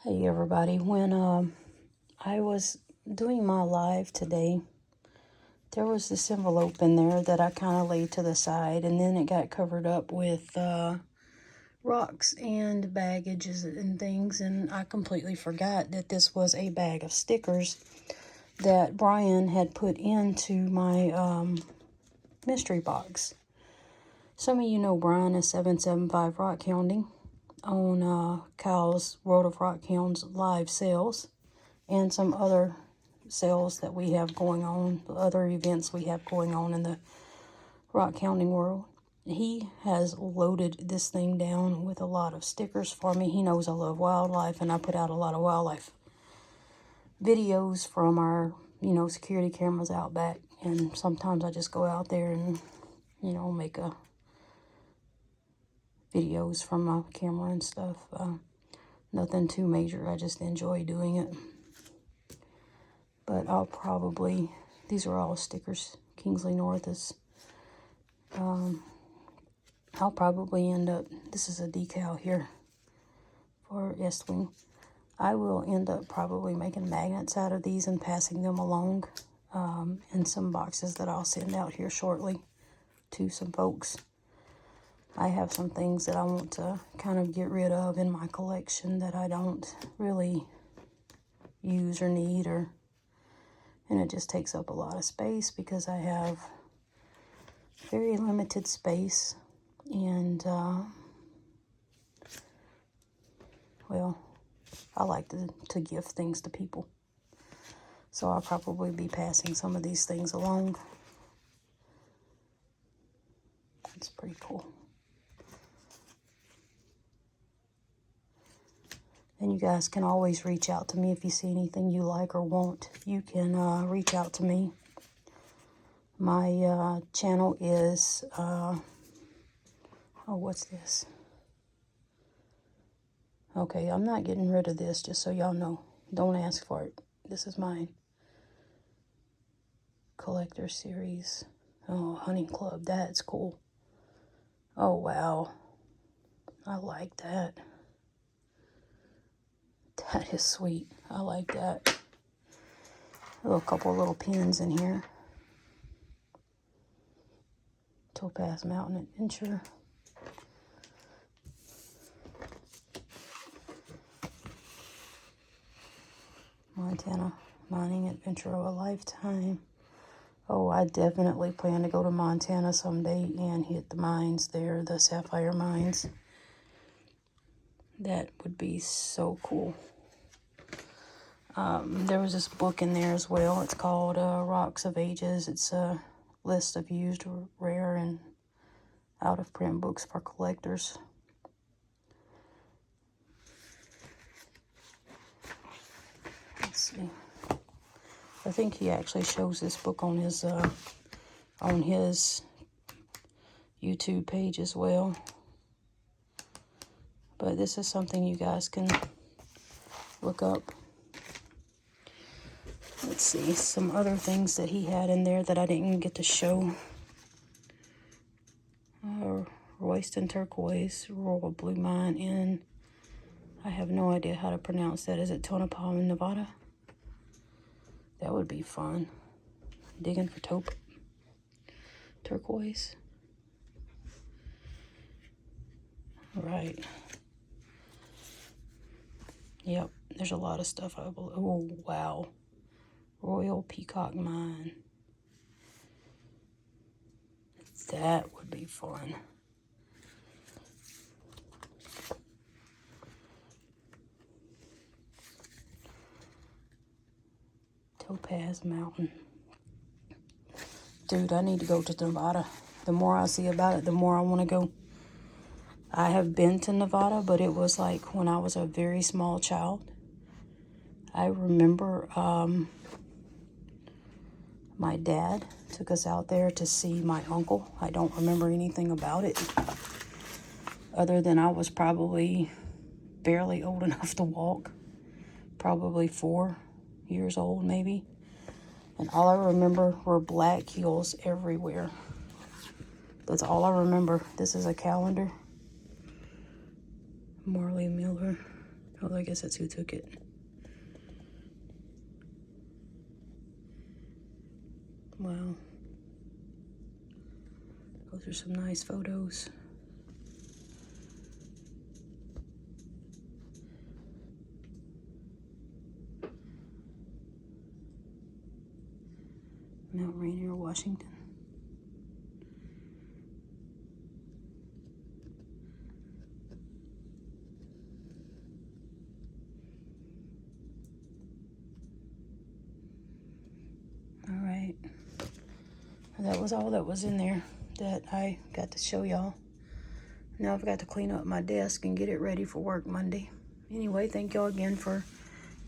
Hey everybody, when I was doing my live today, there was this envelope in there that I kind of laid to the side, and then it got covered up with rocks and baggages and things, and I completely forgot that this was a bag of stickers that Brian had put into my mystery box. Some of you know Brian is 775 Rock Hounding on Kyle's World of Rock Hounds live sales and some other sales that we have going on, other events we have going on in the rock hounding world. He has loaded this thing down with a lot of stickers for me. He knows I love wildlife, and I put out a lot of wildlife videos from our, security cameras out back. And sometimes I just go out there and, make videos from my camera and stuff. Nothing too major. I just enjoy doing it. But I'll probably, these are all stickers. Kingsley North is, I'll probably end up, this is a decal here for Estwing. I will end up probably making magnets out of these and passing them along in some boxes that I'll send out here shortly to some folks. I have some things that I want to kind of get rid of in my collection that I don't really use or need, and it just takes up a lot of space because I have very limited space, and well, I like to give things to people, so I'll probably be passing some of these things along. It's pretty cool. And you guys can always reach out to me if you see anything you like or want. You can reach out to me. My channel is, what's this? Okay, I'm not getting rid of this, just so y'all know. Don't ask for it. This is my collector series. Oh, Hunting Club, that's cool. Oh, wow. I like that. That is sweet. I like that. A couple of little pins in here. Topaz Mountain Adventure. Montana Mining Adventure of a Lifetime. Oh, I definitely plan to go to Montana someday and hit the mines there, the sapphire mines. That would be so cool. There was this book in there as well. It's called Rocks of Ages. It's a list of used, rare, and out-of-print books for collectors. Let's see. I think he actually shows this book on his YouTube page as well. But this is something you guys can look up. Let's see, some other things that he had in there that I didn't get to show. Royston Turquoise, Royal Blue Mine in, I have no idea how to pronounce that. Is it Tonopah, Nevada? That would be fun. Digging for turquoise. All right. Yep, there's a lot of stuff. Oh, wow. Royal Peacock Mine. That would be fun. Topaz Mountain. Dude, I need to go to Nevada. The more I see about it, the more I want to go. I have been to Nevada, but it was like when I was a very small child. I remember my dad took us out there to see my uncle. I don't remember anything about it, other than I was probably barely old enough to walk. Probably 4 years old, maybe. And all I remember were black hills everywhere. That's all I remember. This is a calendar. Marley Miller. Well, I guess that's who took it. Wow. Those are some nice photos. Mount Rainier, Washington. All right. That was all that was in there that I got to show y'all. Now I've got to clean up my desk and get it ready for work Monday. Anyway, thank y'all again for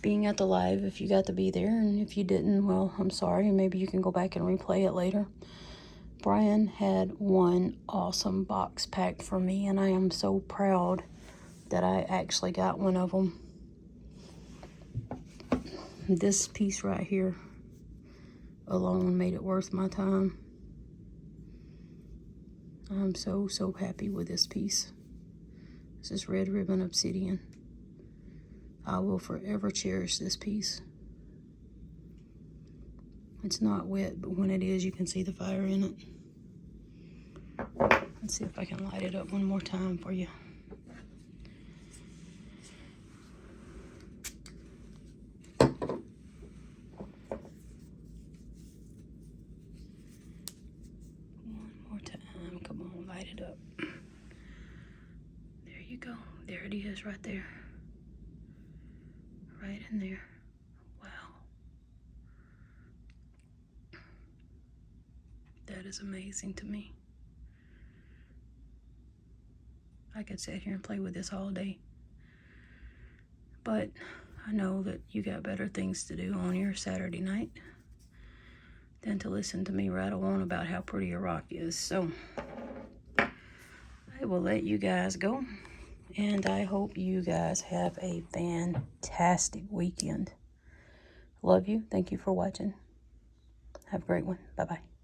being at the live if you got to be there. And if you didn't, well, I'm sorry. Maybe you can go back and replay it later. Brian had one awesome box packed for me, and I am so proud that I actually got one of them. This piece right here alone made it worth my time. I'm so happy with this piece. This is red ribbon obsidian. I will forever cherish this piece. It's not wet, but when it is, you can see the fire in it. Let's see if I can light it up one more time for you. One more time. Come on, light it up. There you go. There it is right there. Right in there. Wow. That is amazing to me. I could sit here and play with this all day. But I know that you got better things to do on your Saturday night than to listen to me rattle on about how pretty a rock is. So I will let you guys go. And I hope you guys have a fantastic weekend. Love you. Thank you for watching. Have a great one. Bye-bye.